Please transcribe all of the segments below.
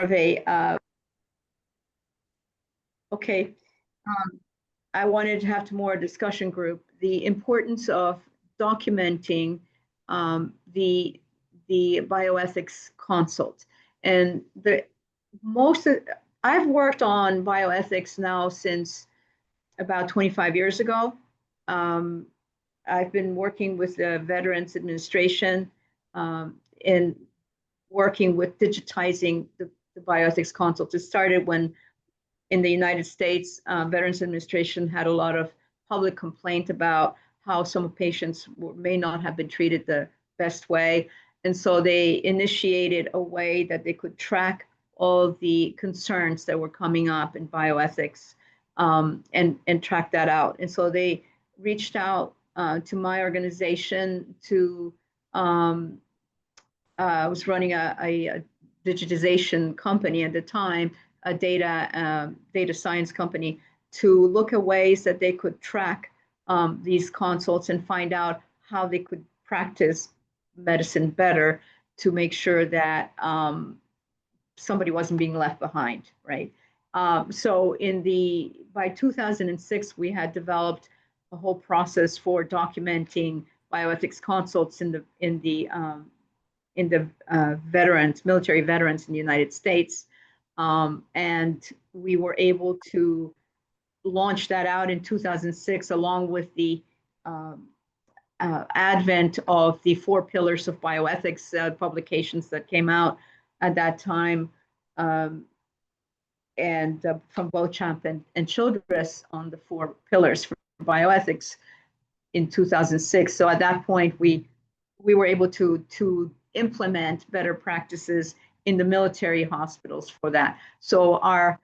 of a, okay, I wanted to have more discussion group, the importance of documenting the bioethics consult. And I've worked on bioethics now since about 25 years ago. I've been working with the Veterans Administration in working with digitizing the bioethics consult. It started when in the United States, Veterans Administration had a lot of public complaint about how some patients may not have been treated the best way. And so they initiated a way that they could track all the concerns that were coming up in bioethics and track that out. And so they reached out to my organization to, I was running a digitization company at the time, a data science company, to look at ways that they could track these consults and find out how they could practice medicine better to make sure that somebody wasn't being left behind, right? So by 2006, we had developed a whole process for documenting bioethics consults in the military veterans in the United States. And we were able to launch that out in 2006, along with the advent of the 4 pillars of bioethics publications that came out at that time, and from Beauchamp and Childress on the 4 pillars for bioethics in 2006. So at that point, we were able to implement better practices in the military hospitals for that. So our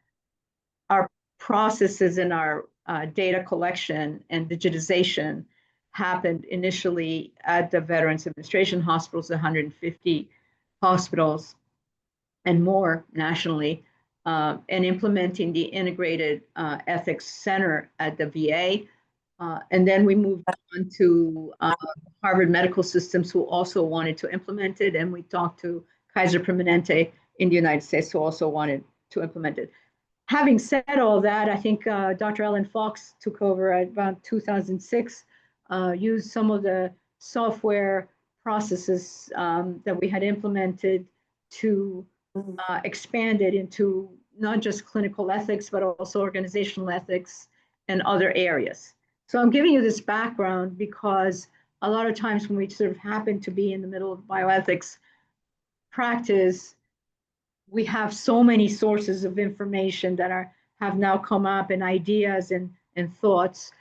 processes and our data collection and digitization happened initially at the Veterans Administration hospitals, 150 hospitals and more nationally, and implementing the integrated ethics center at the VA. And then we moved on to Harvard Medical Systems, who also wanted to implement it. And we talked to Kaiser Permanente in the United States, who also wanted to implement it. Having said all that, I think Dr. Ellen Fox took over at about 2006, used some of the software processes that we had implemented to expand it into not just clinical ethics, but also organizational ethics and other areas. So I'm giving you this background because a lot of times when we sort of happen to be in the middle of bioethics practice, we have so many sources of information that have now come up, and ideas and thoughts,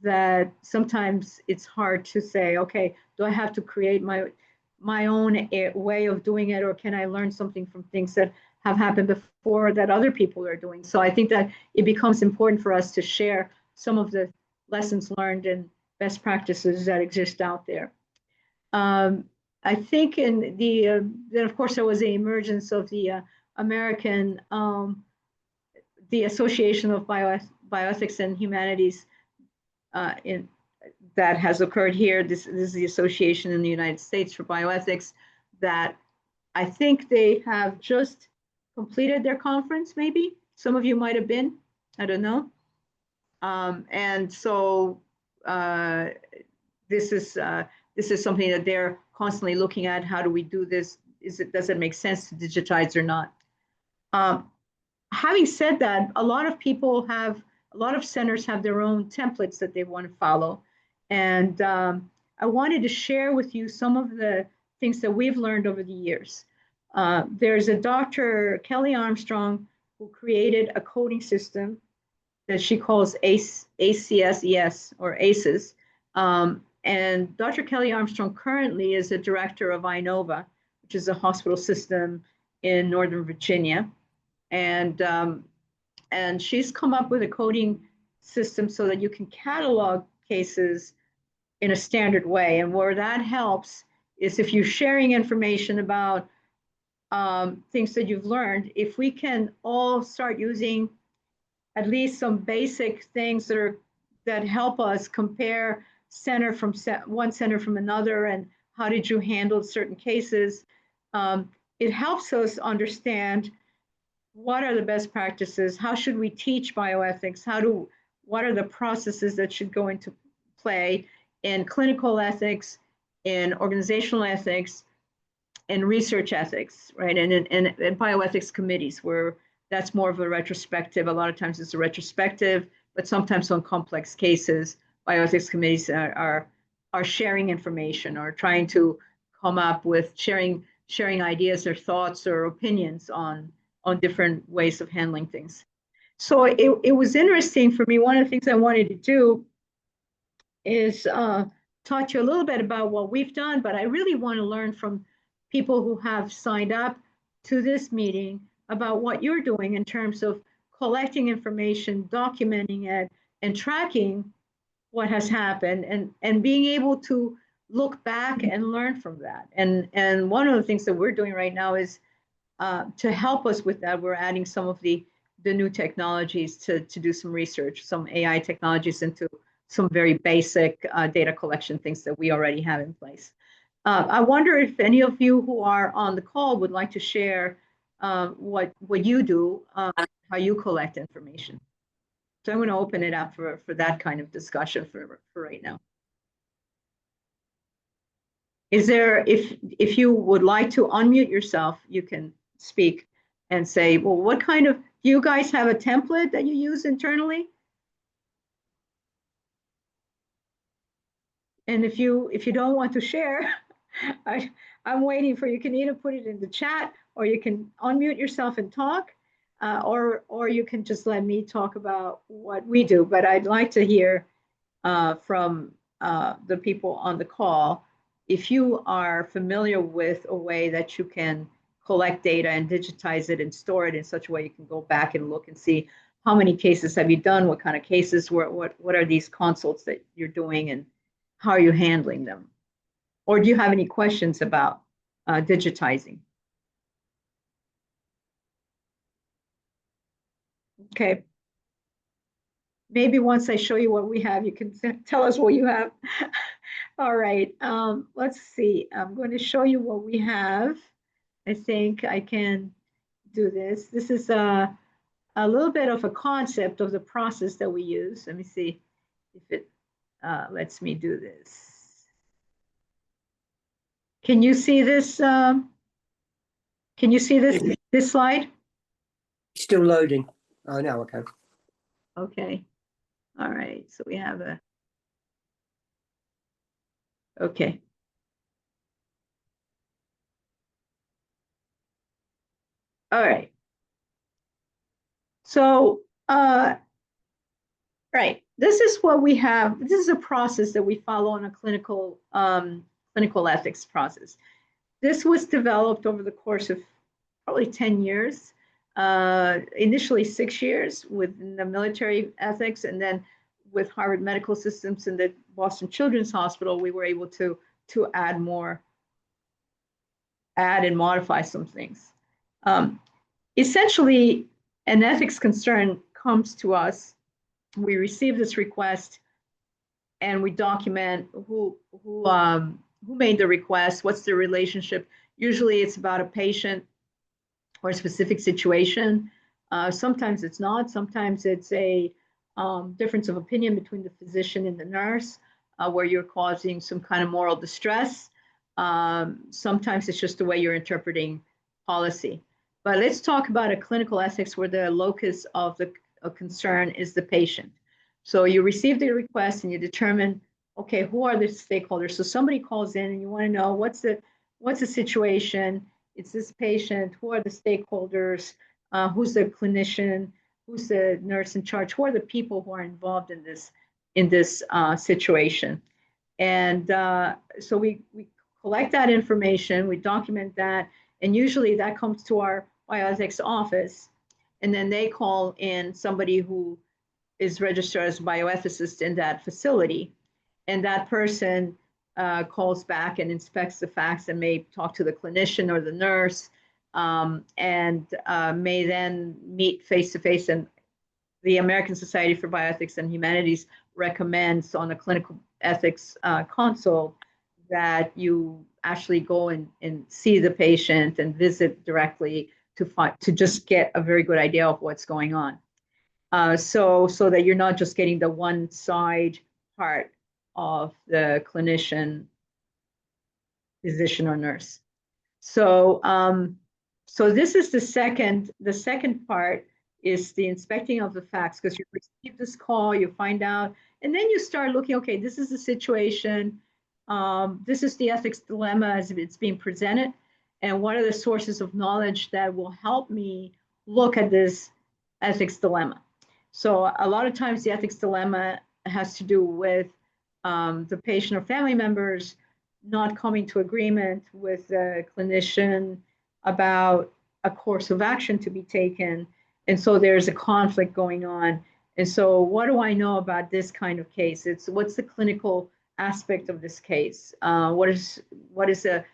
that sometimes it's hard to say, okay, do I have to create my own way of doing it, or can I learn something from things that have happened before that other people are doing? So I think that it becomes important for us to share some of the lessons learned and best practices that exist out there. I think then of course there was the emergence of the American, the Association of Bioethics and Humanities that has occurred here. This is the association in the United States for bioethics that I think they have just completed their conference, maybe. Some of you might have been, I don't know. And so this is something that they're constantly looking at. How do we do this? Does it make sense to digitize or not? Having said that, a lot of centers have their own templates that they want to follow. And I wanted to share with you some of the things that we've learned over the years. There's a Dr. Kelly Armstrong who created a coding system that she calls ACSES or ACES. And Dr. Kelly Armstrong currently is a director of Inova, which is a hospital system in Northern Virginia. And she's come up with a coding system so that you can catalog cases in a standard way. And where that helps is if you're sharing information about things that you've learned, if we can all start using at least some basic things that help us compare one center from another, and how did you handle certain cases, it helps us understand what are the best practices? How should we teach bioethics? What are the processes that should go into play in clinical ethics, in organizational ethics, in research ethics, right? And in bioethics committees, where that's more of a retrospective. A lot of times it's a retrospective, but sometimes on complex cases, bioethics committees are sharing information or trying to come up with sharing ideas or thoughts or opinions on different ways of handling things. So it was interesting for me. One of the things I wanted to do is talk to you a little bit about what we've done, but I really want to learn from people who have signed up to this meeting about what you're doing in terms of collecting information, documenting it, and tracking what has happened, and being able to look back and learn from that. And one of the things that we're doing right now is to help us with that, we're adding some of the new technologies to do some research, some AI technologies into some very basic data collection things that we already have in place. I wonder if any of you who are on the call would like to share what you do, how you collect information. So I'm going to open it up for that kind of discussion for right now. Is there, if you would like to unmute yourself, you can speak and say, well, what kind of, do you guys have a template that you use internally? And if you don't want to share, I'm waiting for you. You can either put it in the chat, or you can unmute yourself and talk, or you can just let me talk about what we do. But I'd like to hear from the people on the call, if you are familiar with a way that you can collect data and digitize it and store it in such a way you can go back and look and see how many cases have you done, what kind of cases, what are these consults that you're doing, and how are you handling them? Or do you have any questions about digitizing? Okay. Maybe once I show you what we have, you can tell us what you have. All right, let's see. I'm going to show you what we have. I think I can do this. This is a little bit of a concept of the process that we use. Let me see if it lets me do this. Can you see this? Can you see this slide? Still loading. Oh, now I can. Okay. All right. So we have a. Okay. All right. So, right. This is what we have. This is a process that we follow in a clinical ethics process. This was developed over the course of probably 10 years, initially 6 years within the military ethics, and then with Harvard Medical Systems and the Boston Children's Hospital, we were able to add and modify some things. Essentially, an ethics concern comes to us. We receive this request, and we document who made the request, what's the relationship. Usually, it's about a patient or a specific situation. Sometimes it's not. Sometimes it's a difference of opinion between the physician and the nurse, where you're causing some kind of moral distress. Sometimes it's just the way you're interpreting policy. But let's talk about a clinical ethics where the locus of the concern is the patient. So you receive the request and you determine, okay, who are the stakeholders? So somebody calls in and you want to know what's the situation. It's this patient. Who are the stakeholders? Who's the clinician? Who's the nurse in charge? Who are the people who are involved in this situation? And so we collect that information, we document that, and usually that comes to our bioethics office, and then they call in somebody who is registered as a bioethicist in that facility, and that person calls back and inspects the facts and may talk to the clinician or the nurse, and may then meet face to face. And the American Society for Bioethics and Humanities recommends on a clinical ethics consult that you actually go and see the patient and visit directly to just get a very good idea of what's going on. So that you're not just getting the one side part of the clinician, physician, or nurse. So this is the second part is the inspecting of the facts, because you receive this call, you find out, and then you start looking, okay, this is the situation. This is the ethics dilemma as it's being presented, and what are the sources of knowledge that will help me look at this ethics dilemma. So a lot of times the ethics dilemma has to do with the patient or family members not coming to agreement with the clinician about a course of action to be taken. And so there's a conflict going on. And so what do I know about this kind of case? It's what's the clinical aspect of this case? What is the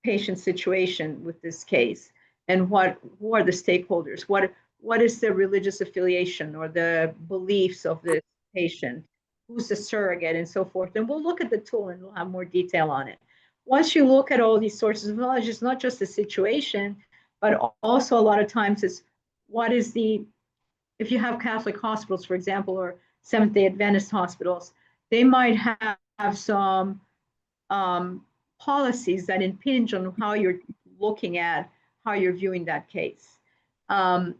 patient situation with this case? And who are the stakeholders? What is the religious affiliation or the beliefs of the patient? Who's the surrogate, and so forth. And we'll look at the tool and we'll have more detail on it. Once you look at all these sources of knowledge, it's not just the situation, but also a lot of times it's what is if you have Catholic hospitals, for example, or Seventh-day Adventist hospitals, they might have some policies that impinge on how you're looking at, how you're viewing that case. And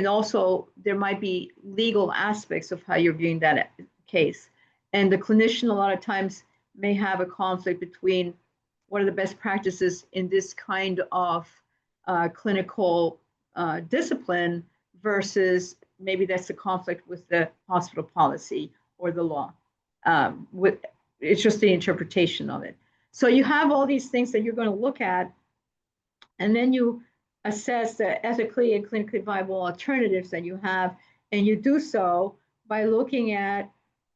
also there might be legal aspects of how you're viewing that case. And the clinician a lot of times may have a conflict between what are the best practices in this kind of clinical discipline versus maybe that's a conflict with the hospital policy or the law. It's just the interpretation of it. So you have all these things that you're going to look at, and then you assess the ethically and clinically viable alternatives that you have, and you do so by looking at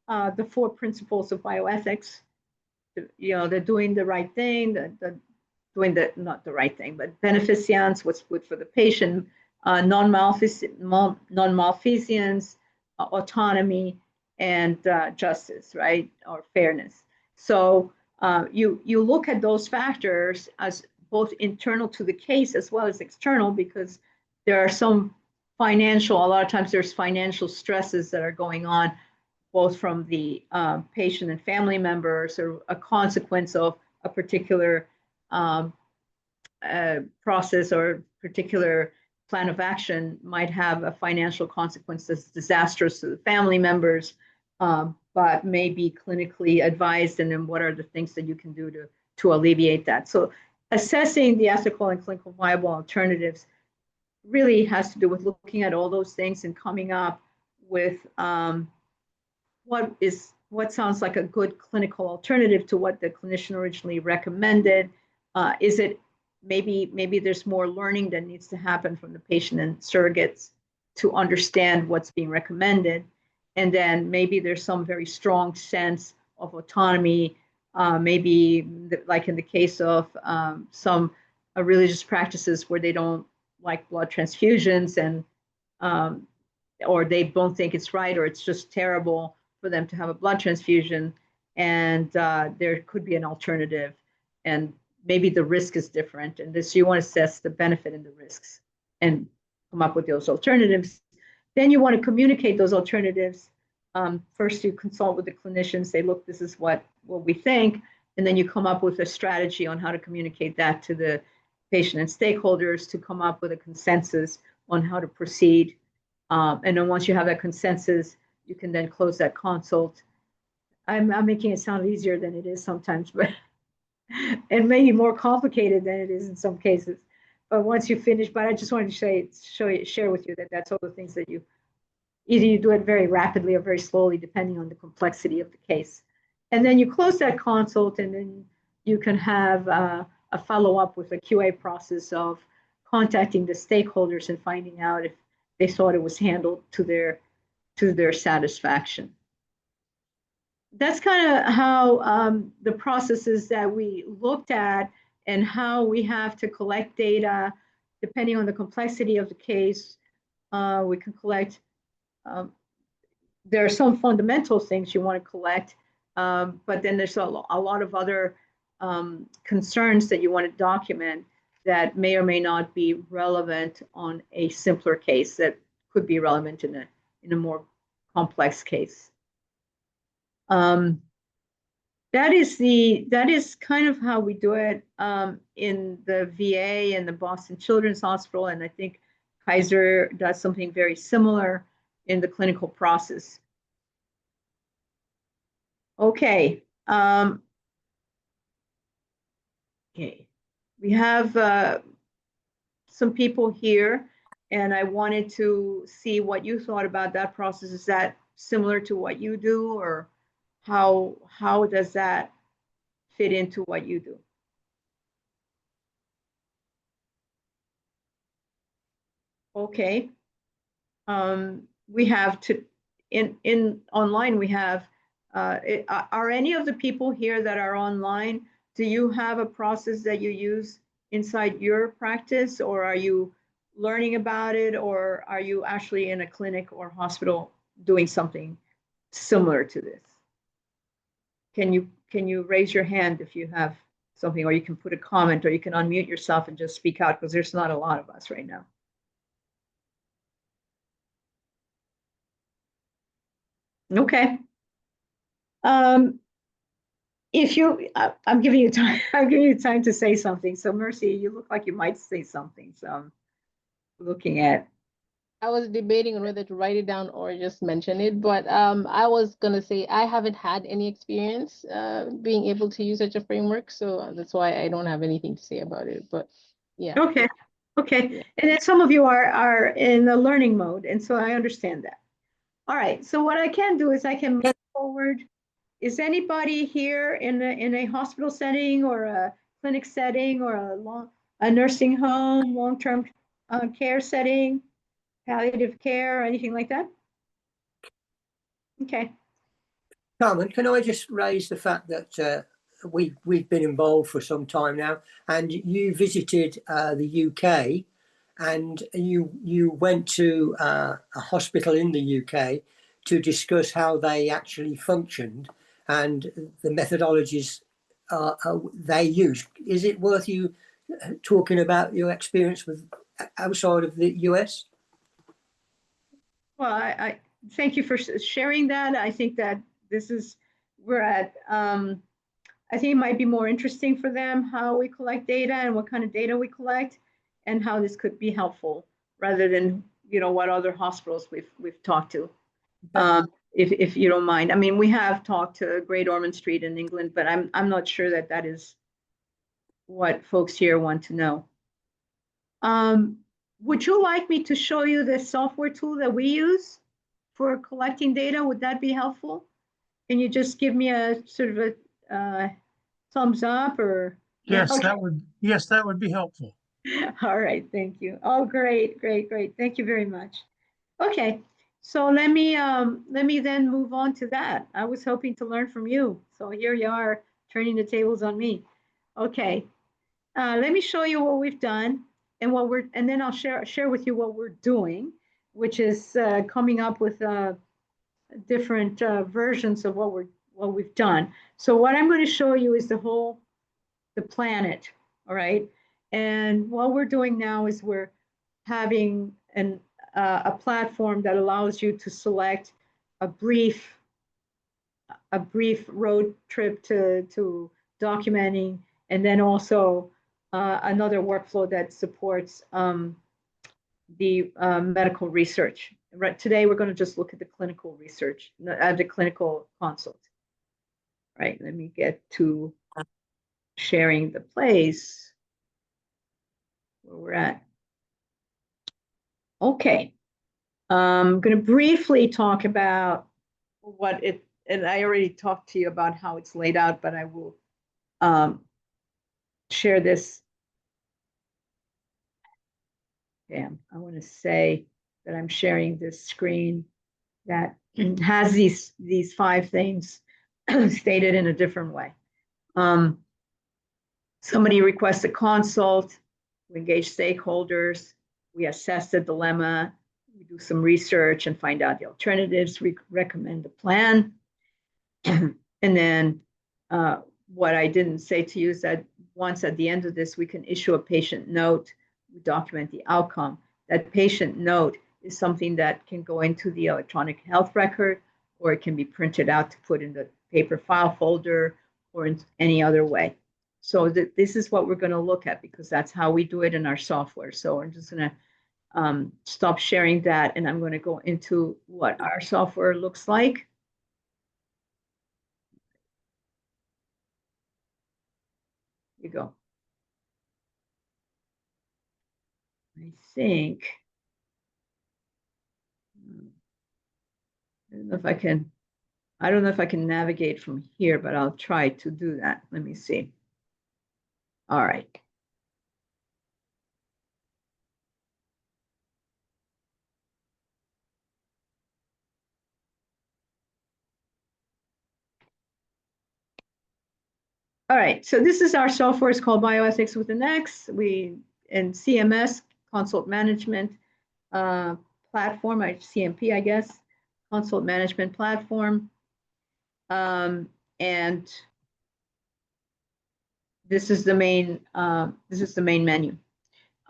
the 4 principles of bioethics. They're doing the right thing, doing not the right thing, but beneficence, what's good for the patient, non-malfeasance, autonomy, and justice, right, or fairness. So you look at those factors as both internal to the case as well as external, because there are some a lot of times there's financial stresses that are going on, both from the patient and family members, or a consequence of a particular process or particular plan of action might have a financial consequence that's disastrous to the family members, but may be clinically advised, and then what are the things that you can do to alleviate that. So assessing the ethical and clinical viable alternatives really has to do with looking at all those things and coming up with what sounds like a good clinical alternative to what the clinician originally recommended. Is it maybe there's more learning that needs to happen from the patient and surrogates to understand what's being recommended, and then maybe there's some very strong sense of autonomy, maybe like in the case of some religious practices where they don't like blood transfusions, and or they don't think it's right, or it's just terrible for them to have a blood transfusion, and there could be an alternative, and maybe the risk is different, and this you want to assess the benefit and the risks and come up with those alternatives. Then you want to communicate those alternatives. First you consult with the clinician, say, look, this is what we think, and then you come up with a strategy on how to communicate that to the patient and stakeholders to come up with a consensus on how to proceed. And then once you have that consensus, you can then close that consult. I'm making it sound easier than it is sometimes, but and maybe more complicated than it is in some cases. But once you finish, but I just wanted to share with you that that's all the things that either you do it very rapidly or very slowly, depending on the complexity of the case. And then you close that consult, and then you can have a follow-up with a QA process of contacting the stakeholders and finding out if they thought it was handled to their satisfaction. That's kind of how the processes that we looked at, and how we have to collect data depending on the complexity of the case. We can collect, there are some fundamental things you want to collect, but then there's a lot of other concerns that you want to document that may or may not be relevant on a simpler case that could be relevant in a more complex case. That is kind of how we do it in the VA and the Boston Children's Hospital, and I think Kaiser does something very similar in the clinical process. Okay. Okay. We have some people here, and I wanted to see what you thought about that process. Is that similar to what you do, or how does that fit into what you do? Okay. We have to in online. We have. Are any of the people here that are online? Do you have a process that you use inside your practice, or are you learning about it, or are you actually in a clinic or hospital doing something similar to this? Can you raise your hand if you have something, or you can put a comment, or you can unmute yourself and just speak out, because there's not a lot of us right now. Okay. If you, I'm giving you time. I'm giving you time to say something. So Mercy, you look like you might say something. So I'm looking at. I was debating on whether to write it down or just mention it, but I was gonna say I haven't had any experience being able to use such a framework, so that's why I don't have anything to say about it. But yeah. Okay. Okay. Yeah. And then some of you are in the learning mode, and so I understand that. All right. So what I can do is I can move forward. Is anybody here in a hospital setting, or a clinic setting, or a nursing home, long-term care setting, palliative care, or anything like that? Okay. Carmen, can I just raise the fact that we've been involved for some time now, and you visited the UK, and you went to a hospital in the UK to discuss how they actually functioned and the methodologies they use. Is it worth you talking about your experience with outside of the US? Well, I thank you for sharing that. I think that we're at, I think it might be more interesting for them how we collect data and what kind of data we collect, and how this could be helpful, rather than, what other hospitals we've talked to. If you don't mind. I mean, we have talked to Great Ormond Street in England, but I'm not sure that is what folks here want to know. Would you like me to show you the software tool that we use for collecting data? Would that be helpful? Can you just give me a sort of a thumbs up, or? Yes, Okay. that would be helpful. All right, thank you. Oh, great. Thank you very much. Okay, so let me then move on to that. I was hoping to learn from you, so here you are turning the tables on me. Okay, let me show you what we've done and then I'll share with you what we're doing, which is coming up with different versions of what we've done. So what I'm going to show you is the planet, all right? And what we're doing now is we're having a platform that allows you to select a brief road trip to documenting, and then also another workflow that supports the medical research. Right, today we're going to just look at the clinical research, the clinical consult. Right, let me get to sharing the place where we're at. Okay, I'm going to briefly talk about and I already talked to you about how it's laid out, but I will share this. Damn, I want to say that I'm sharing this screen that has these 5 things stated in a different way. Somebody requests a consult, we engage stakeholders, we assess the dilemma, we do some research and find out the alternatives, we recommend a plan. And then what I didn't say to you is that once at the end of this, we can issue a patient note, we document the outcome. That patient note is something that can go into the electronic health record, or it can be printed out to put in the paper file folder or in any other way. So this is what we're going to look at, because that's how we do it in our software. So I'm just going to stop sharing that, and I'm going to go into what our software looks like. Here you go. I think, I don't know if I can navigate from here, but I'll try to do that. Let me see. All right. All right, so this is our software. It's called BioEthx with an X. In CMS, consult management platform, CMP, I guess, consult management platform. And this is the main menu.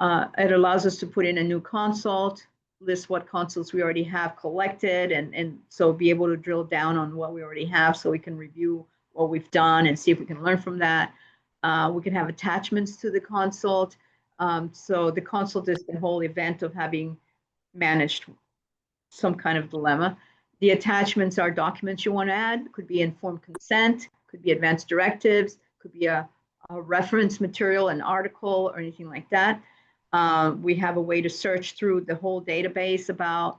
It allows us to put in a new consult, list what consults we already have collected, and so be able to drill down on what we already have, so we can review what we've done and see if we can learn from that. We can have attachments to the consult. So the consult is the whole event of having managed some kind of dilemma. The attachments are documents you want to add. Could be informed consent, could be advanced directives, could be a reference material, an article, or anything like that. We have a way to search through the whole database about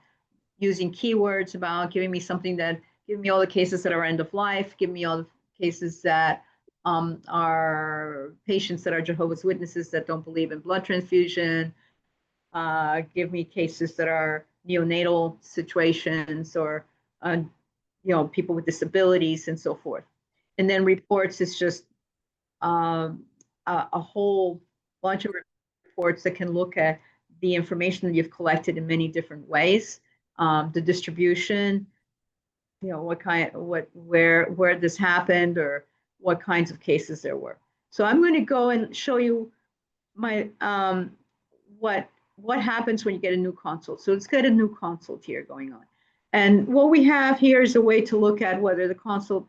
using keywords, about giving me something that, give me all the cases that are end of life, give me all the cases that are patients that are Jehovah's Witnesses that don't believe in blood transfusion, give me cases that are neonatal situations, or people with disabilities and so forth. And then reports is just a whole bunch of reports that can look at the information that you've collected in many different ways, the distribution, where this happened, or what kinds of cases there were. So I'm going to go and show you my what happens when you get a new consult. So let's get a new consult here going on. And what we have here is a way to look at whether the consult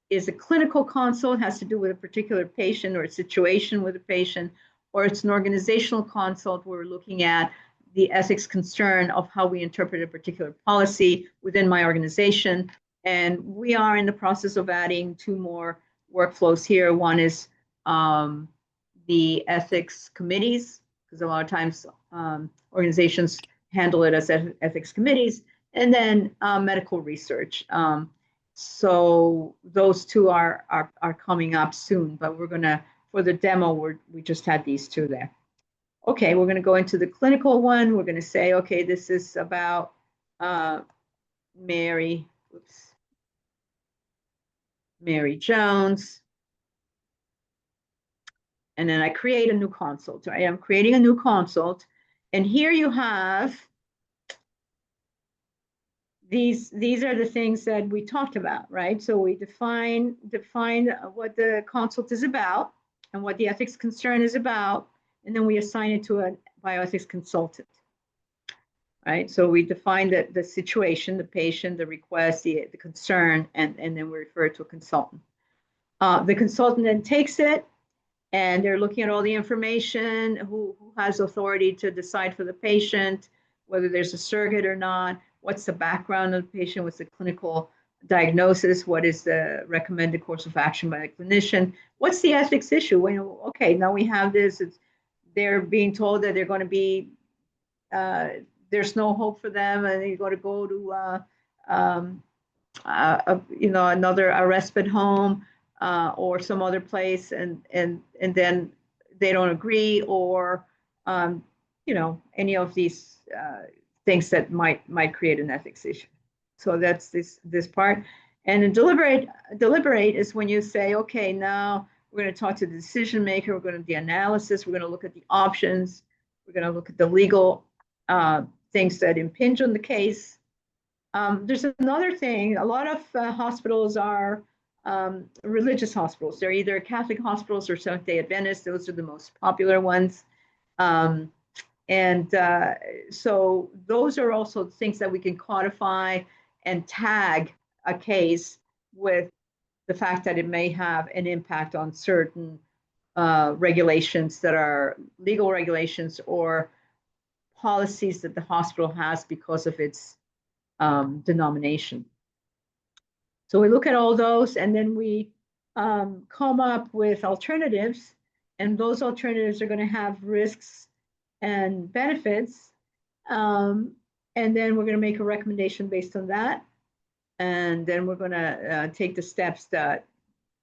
is a clinical consult, has to do with a particular patient or a situation with a patient, or it's an organizational consult where we're looking at the ethics concern of how we interpret a particular policy within my organization. And we are in the process of adding 2 more workflows here. One is the ethics committees, because a lot of times organizations handle it as ethics committees, and then medical research. So those 2 are coming up soon, but we're gonna, for the demo, we just had these 2 there. Okay, we're gonna go into the clinical one. We're gonna say, okay, this is about Mary Jones. And then I create a new consult. I am creating a new consult. And here you have these are the things that we talked about, right? So we define what the consult is about and what the ethics concern is about, and then we assign it to a bioethics consultant, right? So we define the situation, the patient, the request, the concern, and then we refer it to a consultant. The consultant then takes it, and they're looking at all the information, who has authority to decide for the patient, whether there's a surrogate or not, what's the background of the patient, what's the clinical diagnosis, what is the recommended course of action by the clinician, what's the ethics issue? Well, okay, now we have this, they're being told that they're going to be, there's no hope for them, and they're going to go to another respite home, or some other place, and then they don't agree, or any of these things that might create an ethics issue. So that's this part. And then deliberate is when you say, okay, now we're going to talk to the decision maker, we're going to do the analysis, we're going to look at the options, we're going to look at the legal things that impinge on the case. There's another thing. A lot of hospitals are religious hospitals. They're either Catholic hospitals or Seventh-day Adventist. Those are the most popular ones. Um, and so those are also things that we can codify and tag a case with the fact that it may have an impact on certain regulations that are legal regulations or policies that the hospital has because of its denomination. So we look at all those and then we come up with alternatives, and those alternatives are going to have risks and benefits. And then we're going to make a recommendation based on that. And then we're going to take the steps that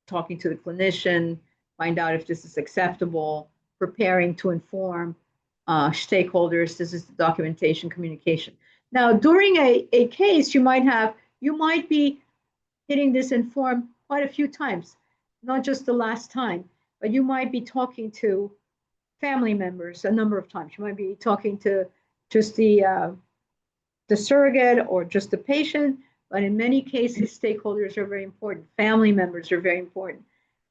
talking to the clinician, find out if this is acceptable, preparing to inform stakeholders. This is the documentation communication. Now, during a case, you might be hitting this inform quite a few times, not just the last time, but you might be talking to family members a number of times. You might be talking to just the surrogate or just the patient, but in many cases, stakeholders are very important. Family members are very important,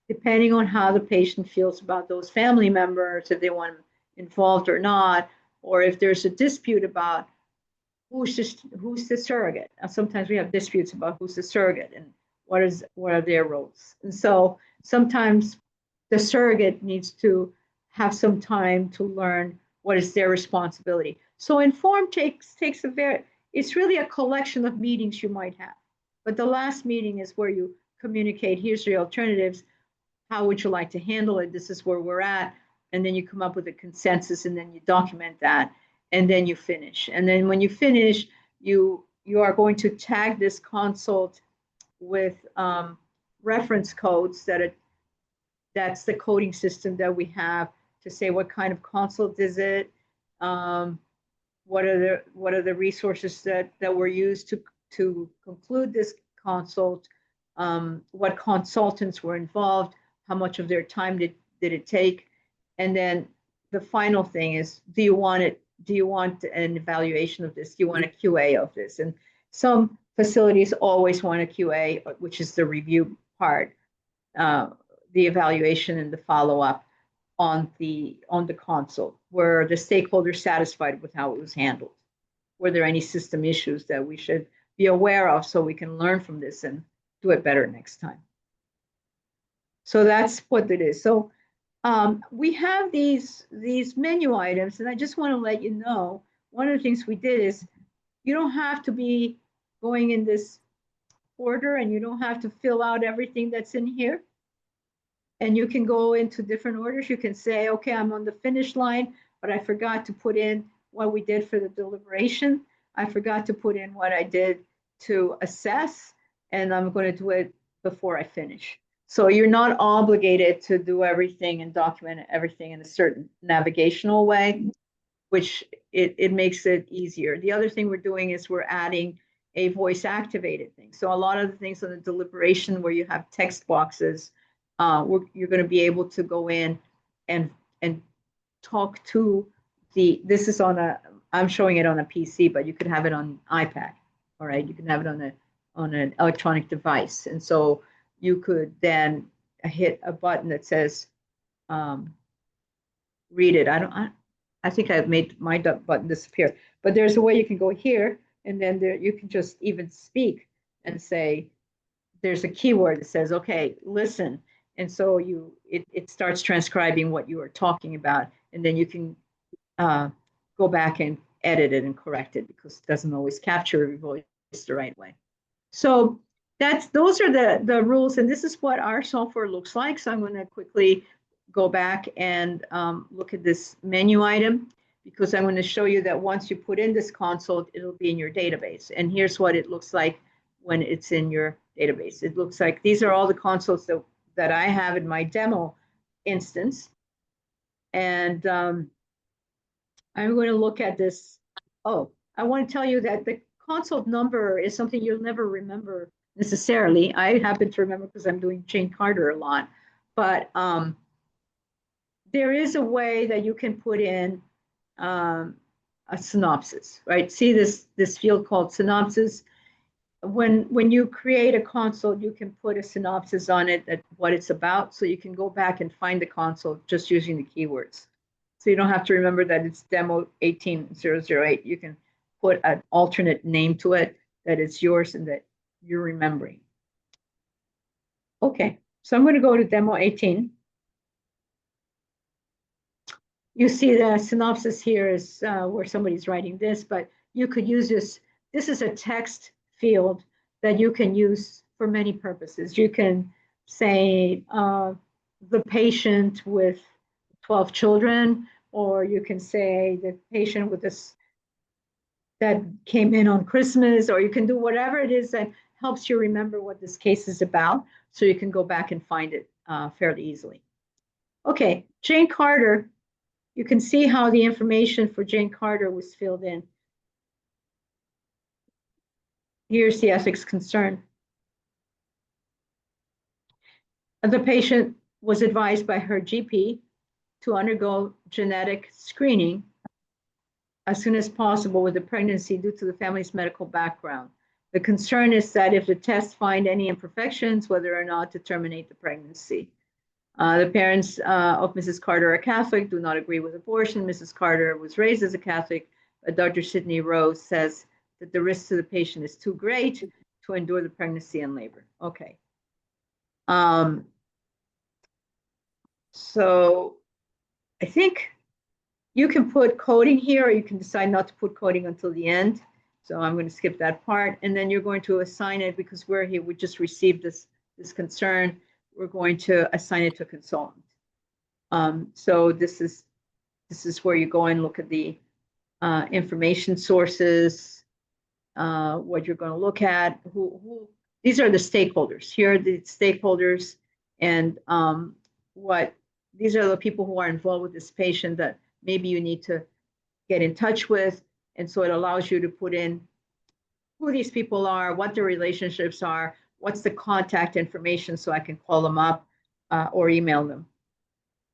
depending on how the patient feels about those family members, if they want them involved or not, or if there's a dispute about who's the surrogate. Now, sometimes we have disputes about who's the surrogate and what are their roles. And so sometimes the surrogate needs to have some time to learn what is their responsibility. So inform takes it's really a collection of meetings you might have. But the last meeting is where you communicate, here's the alternatives, how would you like to handle it? This is where we're at. And then you come up with a consensus and then you document that and then you finish. And then when you finish, you are going to tag this consult with reference codes that's the coding system that we have to say what kind of consult is it, what are the resources that were used to conclude this consult, what consultants were involved, how much of their time did it take, and then the final thing is, do you want an evaluation of this? Do you want a QA of this? And some facilities always want a QA, which is the review part, the evaluation and the follow-up on the consult. Were the stakeholders satisfied with how it was handled? Were there any system issues that we should be aware of so we can learn from this and do it better next time? So that's what it is. So we have these menu items, and I just want to let you know, one of the things we did is you don't have to be going in this order, and you don't have to fill out everything that's in here. And you can go into different orders. You can say, okay, I'm on the finish line, but I forgot to put in what we did for the deliberation. I forgot to put in what I did to assess, and I'm going to do it before I finish. So you're not obligated to do everything and document everything in a certain navigational way, which it makes it easier. The other thing we're doing is we're adding a voice activated thing. So a lot of the things on the deliberation where you have text boxes, you're going to be able to go in and talk to this is I'm showing it on a PC, but you could have it on iPad. All right, you can have it on an electronic device. And so you could then hit a button that says, read it. I think I've made my button disappear, but there's a way you can go here, and then you can just even speak and say, there's a keyword that says, okay, listen. And so it starts transcribing what you are talking about, and then you can go back and edit it and correct it because it doesn't always capture every voice the right way. So those are the rules, and this is what our software looks like. So I'm going to quickly go back and look at this menu item, because I'm going to show you that once you put in this consult, it'll be in your database. And here's what it looks like when it's in your database. It looks like these are all the consults that I have in my demo instance. And I'm going to look at this. Oh, I want to tell you that the consult number is something you'll never remember necessarily. I happen to remember because I'm doing Jane Carter a lot. But there is a way that you can put in a synopsis, right? See this field called synopsis. when you create a consult, you can put a synopsis on it that what it's about, so you can go back and find the consult just using the keywords. So you don't have to remember that it's demo 18008. You can put an alternate name to it that it's yours and that you're remembering. Okay, so I'm going to go to demo 18. You see the synopsis here is where somebody's writing this, but you could use this. This is a text field that you can use for many purposes. You can say the patient with 12 children, or you can say the patient with this that came in on Christmas, or you can do whatever it is that helps you remember what this case is about, so you can go back and find it fairly easily. Okay, Jane Carter. You can see how the information for Jane Carter was filled in. Here's the ethics concern. The patient was advised by her GP to undergo genetic screening as soon as possible with the pregnancy due to the family's medical background. The concern is that if the tests find any imperfections, whether or not to terminate the pregnancy. The parents of Mrs. Carter are Catholic, do not agree with abortion. Mrs. Carter was raised as a Catholic, but Dr. Sidney Rose says that the risk to the patient is too great to endure the pregnancy and labor. Okay. So I think you can put coding here, or you can decide not to put coding until the end. So I'm going to skip that part. And then you're going to assign it, because we're here, we just received this concern. We're going to assign it to a consultant. So this is where you go and look at the information sources, what you're going to look at. These are the stakeholders. Here are the stakeholders, and these are the people who are involved with this patient that maybe you need to get in touch with. And so it allows you to put in who these people are, what their relationships are, what's the contact information, so I can call them up or email them.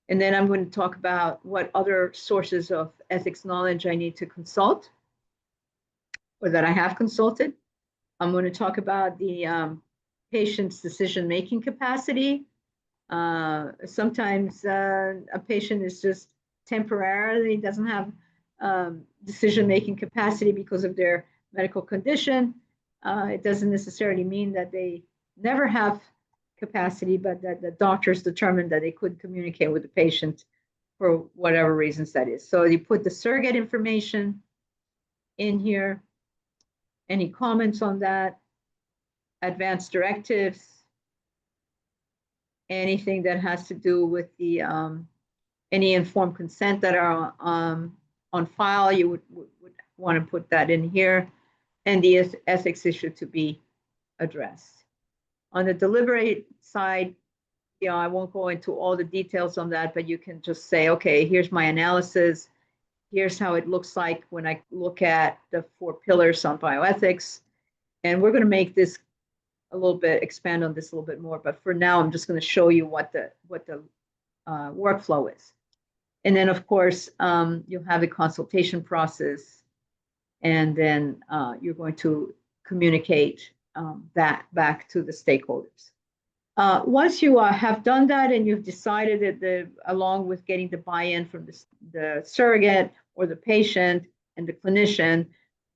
And then I'm going to talk about what other sources of ethics knowledge I need to consult, or that I have consulted. I'm going to talk about the patient's decision-making capacity. Sometimes a patient is just temporarily doesn't have decision-making capacity because of their medical condition. It doesn't necessarily mean that they never have capacity, but that the doctors determined that they couldn't communicate with the patient for whatever reasons that is. So you put the surrogate information in here. Any comments on that? Advanced directives, anything that has to do with the any informed consent that are on file, you would want to put that in here, and the ethics issue to be addressed. On the deliberate side, I won't go into all the details on that, but you can just say, okay, here's my analysis. Here's how it looks like when I look at the 4 pillars on bioethics. And we're going to make this a little bit, expand on this a little bit more. But for now, I'm just going to show you what the workflow is. And then, of course, you'll have the consultation process. And then you're going to communicate that back to the stakeholders. Once you have done that and you've decided that along with getting the buy-in from the surrogate or the patient and the clinician,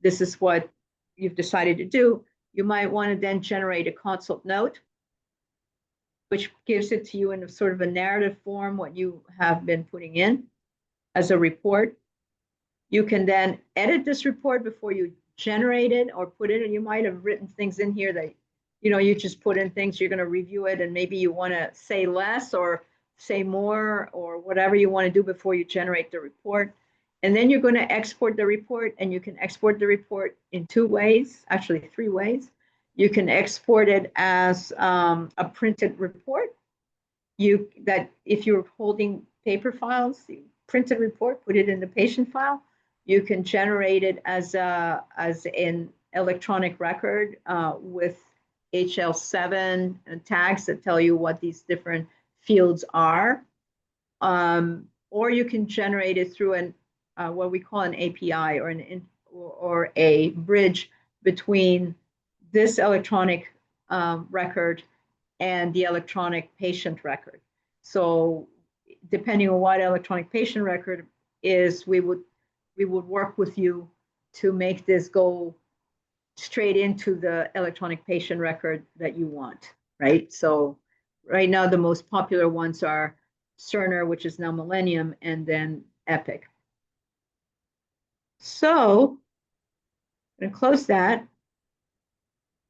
this is what you've decided to do, you might want to then generate a consult note, which gives it to you in a sort of a narrative form, what you have been putting in as a report. You can then edit this report before you generate it or put it, and you might have written things in here that, you just put in things, you're going to review it, and maybe you want to say less or say more or whatever you want to do before you generate the report. And then you're going to export the report, and you can export the report in 2 ways, actually 3 ways. You can export it as a printed report. That if you're holding paper files, the printed report, put it in the patient file. You can generate it as an electronic record with HL7 tags that tell you what these different fields are. Or you can generate it through what we call an API or a bridge between this electronic record and the electronic patient record. So depending on what electronic patient record is, we would work with you to make this go straight into the electronic patient record that you want, right? So right now, the most popular ones are Cerner, which is now Millennium, and then Epic. So I'm going to close that.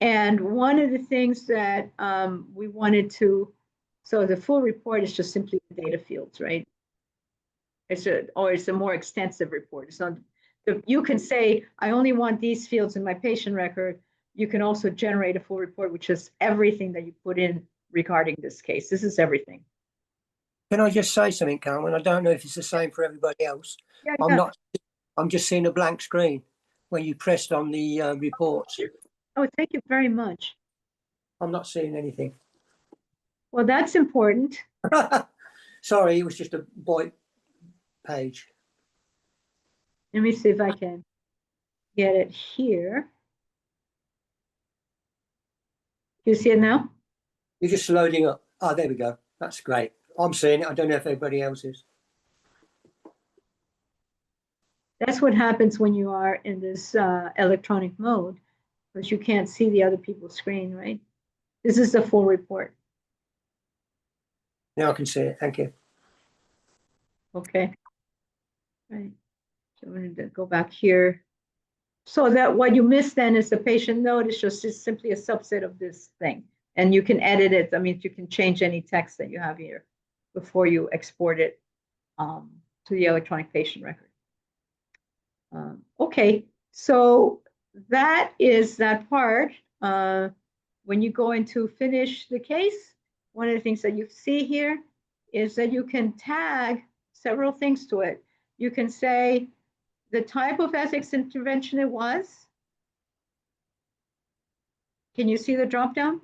And one of the things that we wanted to, so the full report is just simply the data fields, right? It's a more extensive report. It's not, you can say, I only want these fields in my patient record. You can also generate a full report, which is everything that you put in regarding this case. This is everything. Can I just say something, Carmen? I don't know if it's the same for everybody else. Yeah, I'm just seeing a blank screen when you pressed on the reports. Oh, thank you very much. I'm not seeing anything. Well, that's important. Sorry, it was just a white page. Let me see if I can get it here. You see it now? You're just loading up. Oh, there we go. That's great. I'm seeing it. I don't know if everybody else is. That's what happens when you are in this electronic mode, because you can't see the other people's screen, right? This is the full report. Now I can see it. Thank you. Okay. Right. So I'm going to go back here. So that what you missed then is the patient note. It's just simply a subset of this thing. And you can edit it. I mean, you can change any text that you have here before you export it to the electronic patient record. Okay, so that is that part. When you go into finish the case, one of the things that you see here is that you can tag several things to it. You can say the type of ethics intervention it was. Can you see the drop down?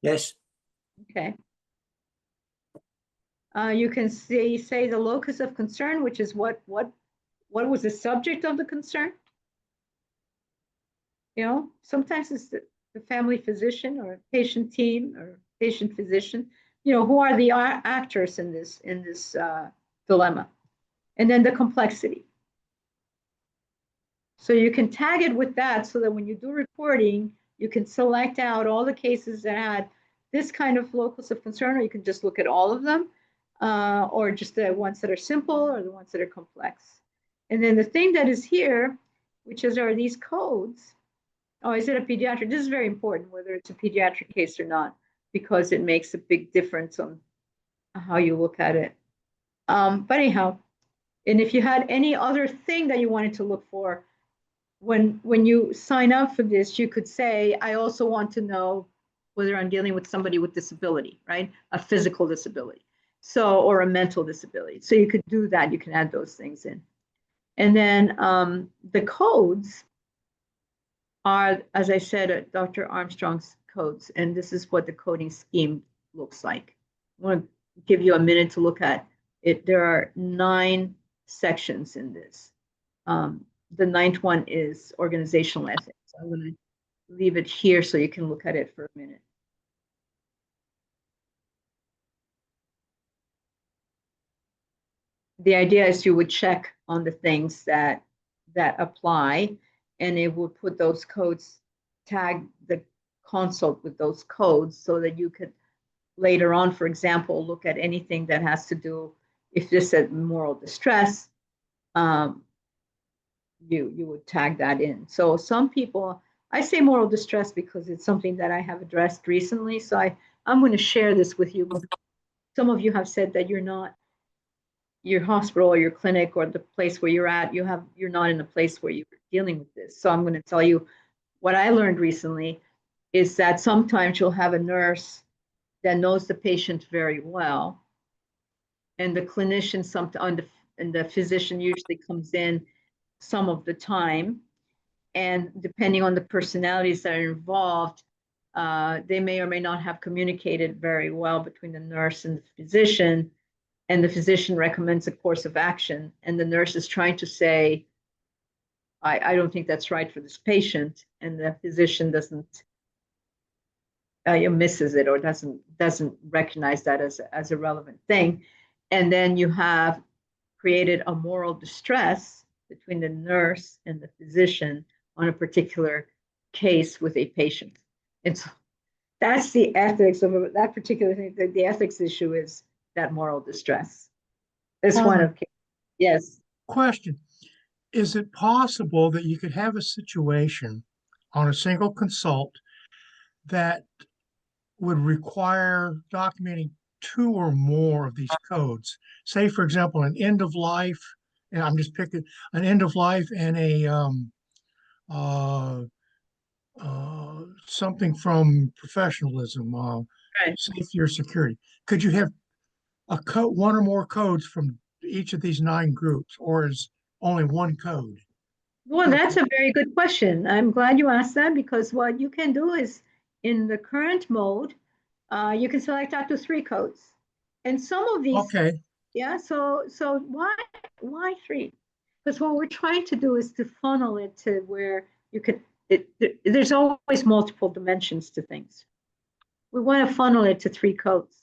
Yes. Okay. You can say the locus of concern, which is what was the subject of the concern. You know, sometimes it's the family physician or patient team or patient physician. You know, who are the actors in this dilemma, and then the complexity. So you can tag it with that, so that when you do reporting, you can select out all the cases that had this kind of locus of concern, or you can just look at all of them, or just the ones that are simple or the ones that are complex. And then the thing that is here, which are these codes. Oh, is it a pediatric? This is very important, whether it's a pediatric case or not, because it makes a big difference on how you look at it. But anyhow, and if you had any other thing that you wanted to look for, when you sign up for this, you could say, I also want to know whether I'm dealing with somebody with disability, right? A physical disability, so, or a mental disability. So you could do that. You can add those things in. And then the codes are, as I said, Dr. Armstrong's codes, and this is what the coding scheme looks like. I want to give you a minute to look at it. There are 9 sections in this. The 9th one is organizational ethics. I'm going to leave it here so you can look at it for a minute. The idea is you would check on the things that apply, and it would put those codes, tag the consult with those codes, so that you could later on, for example, look at anything that has to do, if this said moral distress, you would tag that in. So some people, I say moral distress because it's something that I have addressed recently. So I'm going to share this with you. Some of you have said that you're not, your hospital or your clinic or the place where you're at, you're not in a place where you're dealing with this. So I'm going to tell you what I learned recently is that sometimes you'll have a nurse that knows the patient very well, and the clinician and the physician usually comes in some of the time, and depending on the personalities that are involved, they may or may not have communicated very well between the nurse and the physician recommends a course of action, and the nurse is trying to say, I don't think that's right for this patient, and the physician doesn't misses it or doesn't recognize that as a relevant thing. And then you have created a moral distress between the nurse and the physician on a particular case with a patient. And so that's the ethics of that particular thing. The ethics issue is that moral distress. This one of, yes. Question. Is it possible that you could have a situation on a single consult that would require documenting two or more of these codes? Say, for example, an end of life, and I'm just picking an end of life and a uh, something from professionalism, Right. safety or security. Could you have a code, one or more codes from each of these 9 groups, or is only one code? Well, that's a very good question. I'm glad you asked that, because what you can do is in the current mode, you can select up to 3 codes. And some of these, Okay, yeah, so why 3? Because what we're trying to do is to funnel it to where you could, there's always multiple dimensions to things. We want to funnel it to 3 codes.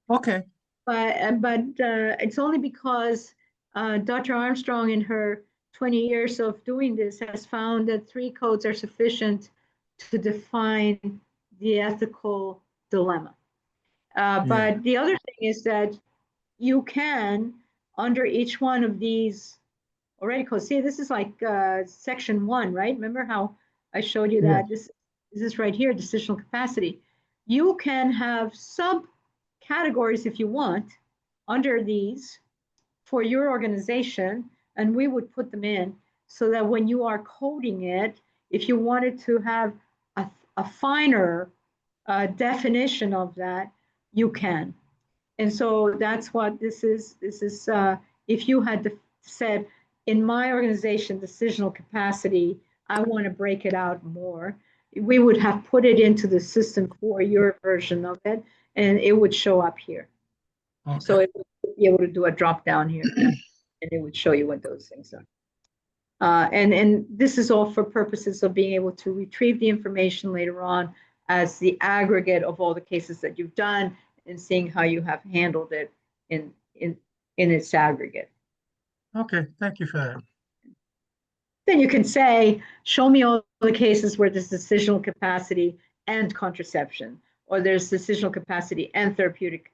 okay, But it's only because Dr. Armstrong, in her 20 years of doing this, has found that 3 codes are sufficient to define the ethical dilemma. But the other thing is that you can, under each one of these already codes, see, this is like section 1, right? Remember how I showed you that? Yes. This is right here, decisional capacity. You can have subcategories if you want under these for your organization, and we would put them in so that when you are coding it, if you wanted to have a finer definition of that, you can. And so that's what this is. This is if you had said, in my organization, decisional capacity, I want to break it out more, we would have put it into the system for your version of it, and it would show up here. Okay. So it would be able to do a drop down here, and it would show you what those things are. And this is all for purposes of being able to retrieve the information later on as the aggregate of all the cases that you've done, and seeing how you have handled it in its aggregate. Okay, thank you for that. Then you can say, show me all the cases where there's decisional capacity and contraception, or there's decisional capacity and therapeutic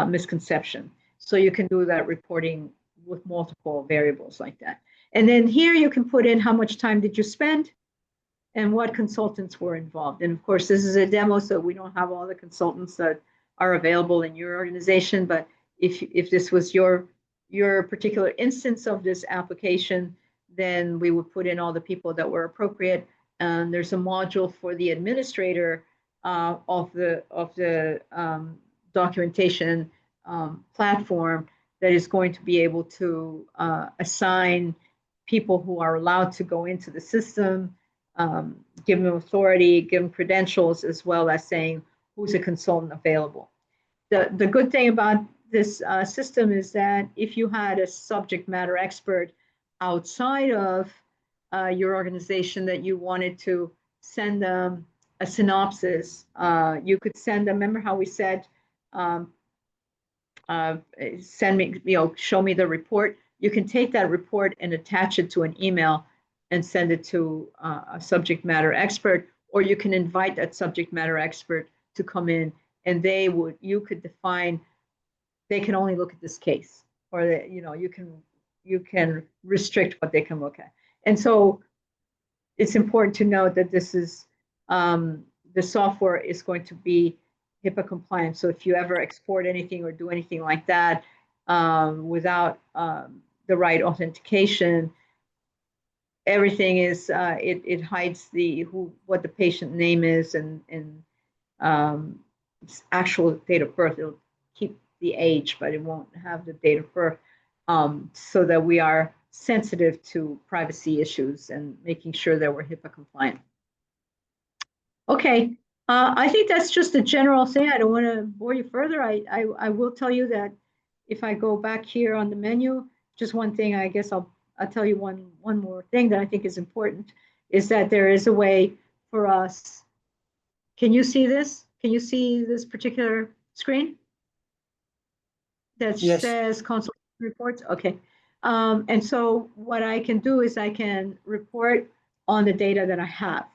misconception. So you can do that reporting with multiple variables like that. And then here you can put in how much time did you spend and what consultants were involved. And of course, this is a demo, so we don't have all the consultants that are available in your organization. But if this was your particular instance of this application, then we would put in all the people that were appropriate. And there's a module for the administrator of the documentation platform that is going to be able to assign people who are allowed to go into the system, give them authority, give them credentials, as well as saying who's a consultant available. The good thing about this system is that if you had a subject matter expert outside of your organization that you wanted to send them a synopsis, you could send them, remember how we said, send me, show me the report. You can take that report and attach it to an email and send it to a subject matter expert, or you can invite that subject matter expert to come in, and you could define, they can only look at this case, or you can restrict what they can look at. And so it's important to note that this is, the software is going to be HIPAA compliant. So if you ever export anything or do anything like that without the right authentication, everything is, it hides what the patient name is and actual date of birth. It'll keep the age, but it won't have the date of birth, so that we are sensitive to privacy issues and making sure that we're HIPAA compliant. Okay, I think that's just a general thing. I don't want to bore you further. I will tell you that if I go back here on the menu, just one thing I guess I'll I'll tell you one more thing that I think is important, is that there is a way for us. Can you see this? Can you see this particular screen that Yes. says consultation reports? Okay. And so what I can do is I can report on the data that I have.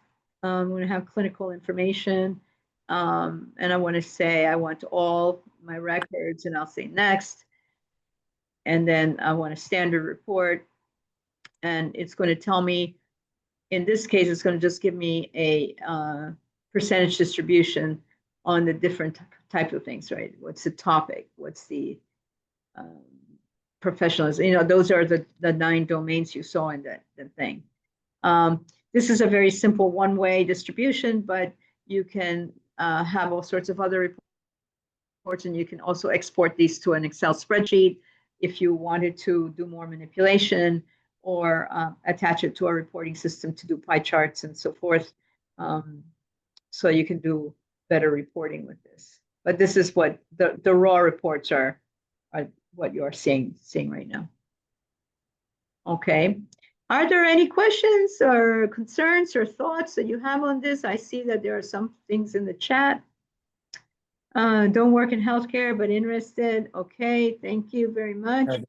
I'm going to have clinical information, and I want to say I want all my records, and I'll say next. And then I want a standard report, and it's going to tell me, in this case, it's going to just give me a percentage distribution on the different type of things, right? What's the topic? What's the professionalism? You know, those are the 9 domains you saw in the thing. This is a very simple one-way distribution, but you can have all sorts of other reports, and you can also export these to an Excel spreadsheet if you wanted to do more manipulation, or attach it to a reporting system to do pie charts and so forth. So you can do better reporting with this. But this is what the raw reports are what you're seeing right now. Okay. Are there any questions or concerns or thoughts that you have on this? I see that there are some things in the chat. Don't work in healthcare, but interested. Okay, thank you very much.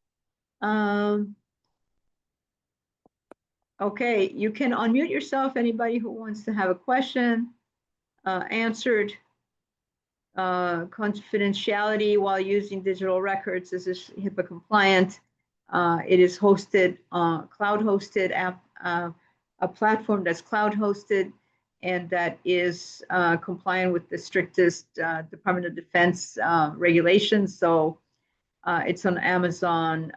Okay, you can unmute yourself, anybody who wants to have a question answered. Confidentiality while using digital records, is this HIPAA compliant? It is hosted, cloud hosted app, a platform that's cloud hosted and that is compliant with the strictest Department of Defense regulations. So it's on Amazon.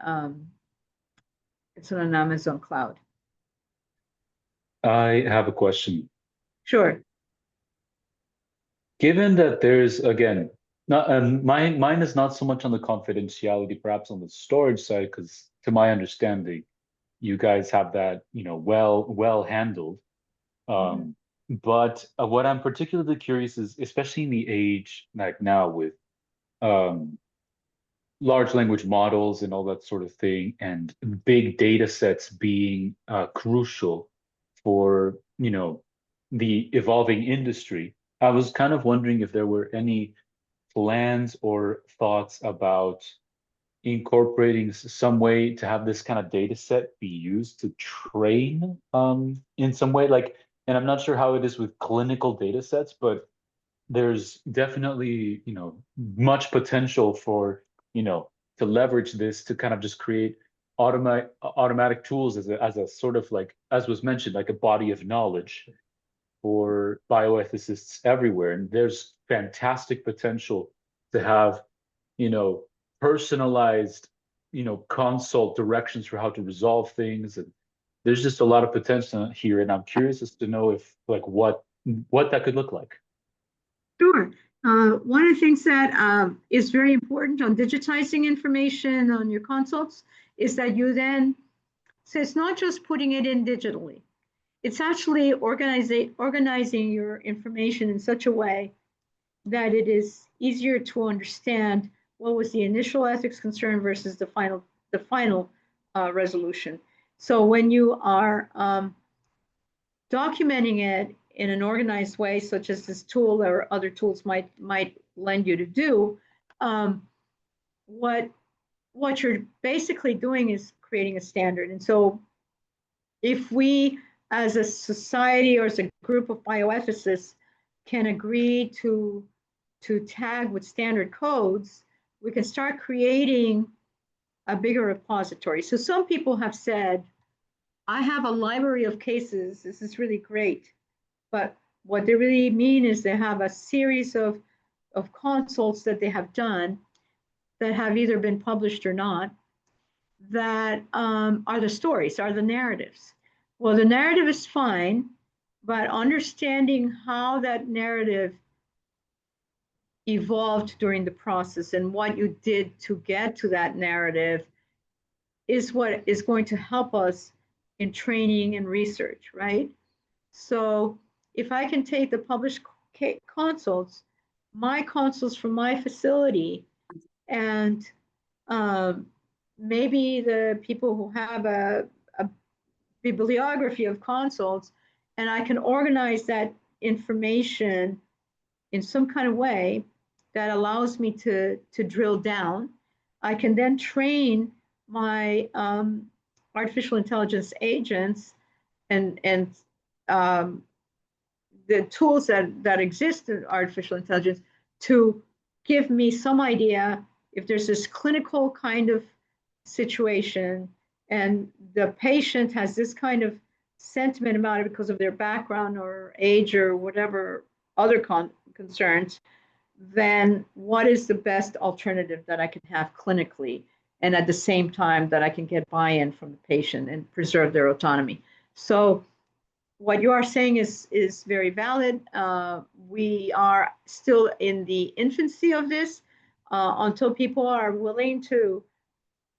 It's on an Amazon cloud. I have a question. Sure. Given that there's, again, not mine is not so much on the confidentiality, perhaps on the storage side, because to my understanding, you guys have that, you know, well handled. But what I'm particularly curious is, especially in the age like now with large language models and all that sort of thing, and big data sets being crucial for, you know, the evolving industry. I was kind of wondering if there were any plans or thoughts about incorporating some way to have this kind of data set be used to train in some way. Like, and I'm not sure how it is with clinical data sets, but there's definitely, you know, much potential for, you know, to leverage this to kind of just create automatic tools as a sort of, like, as was mentioned, like a body of knowledge for bioethicists everywhere. And there's fantastic potential to have, you know, personalized, you know, consult directions for how to resolve things. And there's just a lot of potential here. And I'm curious as to know if, like, what that could look like. Sure. One of the things that is very important on digitizing information on your consults is that you then, so it's not just putting it in digitally. It's actually organizing your information in such a way that it is easier to understand what was the initial ethics concern versus the final resolution. So when you are documenting it in an organized way, such as this tool or other tools might lend you to do, what you're basically doing is creating a standard. And so if we, as a society or as a group of bioethicists, can agree to tag with standard codes, we can start creating a bigger repository. So some people have said, I have a library of cases, this is really great. But what they really mean is they have a series of consults that they have done that have either been published or not, that are the stories, are the narratives. Well, the narrative is fine, but understanding how that narrative evolved during the process and what you did to get to that narrative is what is going to help us in training and research, right? So if I can take the published consults, my consults from my facility, and maybe the people who have a bibliography of consults, and I can organize that information in some kind of way that allows me to drill down. I can then train my artificial intelligence agents and the tools that exist in artificial intelligence to give me some idea if there's this clinical kind of situation and the patient has this kind of sentiment about it because of their background or age or whatever other concerns, then what is the best alternative that I can have clinically and at the same time that I can get buy-in from the patient and preserve their autonomy. So what you are saying is very valid. We are still in the infancy of this until people are willing to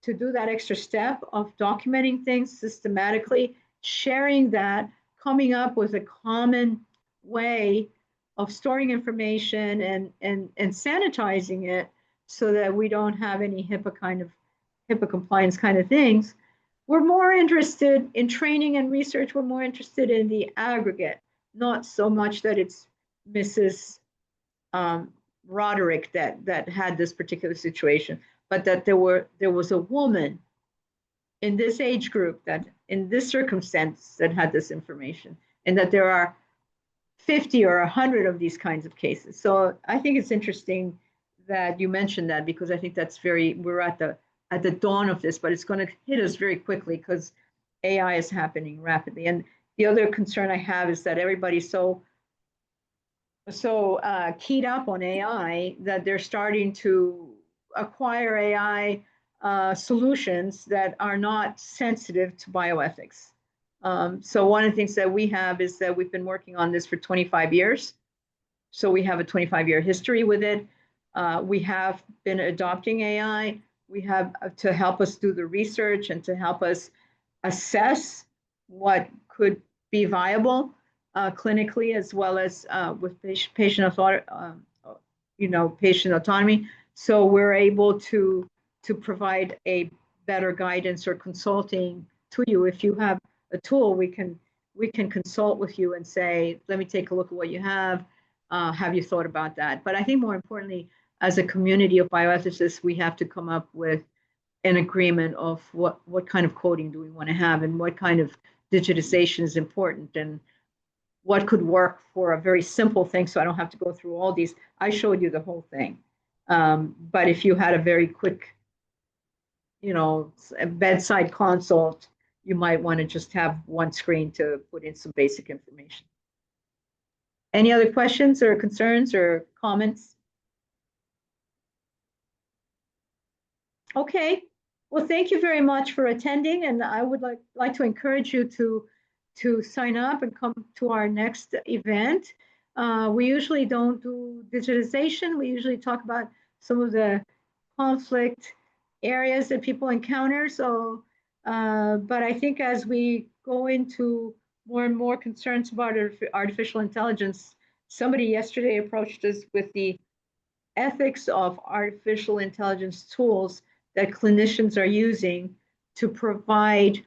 do that extra step of documenting things systematically, sharing that, coming up with a common way of storing information and sanitizing it so that we don't have any HIPAA compliance kind of things. We're more interested in training and research. We're more interested in the aggregate, not so much that it's Mrs. Roderick that had this particular situation, but that there was a woman in this age group that in this circumstance that had this information, and that there are 50 or 100 of these kinds of cases. So I think it's interesting that you mentioned that, because I think that's we're at the dawn of this, but it's going to hit us very quickly because AI is happening rapidly. And the other concern I have is that everybody's so keyed up on AI that they're starting to acquire AI solutions that are not sensitive to bioethics. So one of the things that we have is that we've been working on this for 25 years. So we have a 25-year history with it. We have been adopting AI. We have to help us do the research and to help us assess what could be viable clinically, as well as with patient autonomy. So we're able to provide a better guidance or consulting to you. If you have a tool, we can consult with you and say, let me take a look at what you have. Have you thought about that? But I think more importantly, as a community of bioethicists, we have to come up with an agreement of what kind of coding do we want to have and what kind of digitization is important and what could work for a very simple thing. So I don't have to go through all these. I showed you the whole thing. But if you had a very quick, a bedside consult, you might want to just have one screen to put in some basic information. Any other questions or concerns or comments? Okay, well, thank you very much for attending, and I would like to encourage you to sign up and come to our next event. We usually don't do digitization. We usually talk about some of the conflict areas that people encounter. So, but I think as we go into more and more concerns about artificial intelligence, somebody yesterday approached us with the ethics of artificial intelligence tools that clinicians are using to provide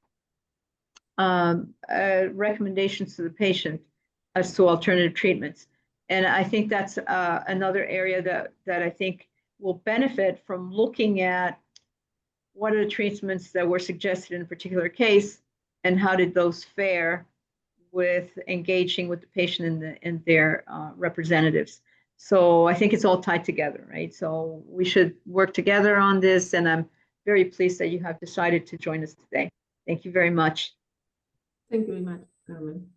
recommendations to the patient as to alternative treatments. And I think that's another area that I think will benefit from looking at what are the treatments that were suggested in a particular case and how did those fare with engaging with the patient and their representatives. So I think it's all tied together, right? So we should work together on this, and I'm very pleased that you have decided to join us today. Thank you very much. Thank you very much, Carmen.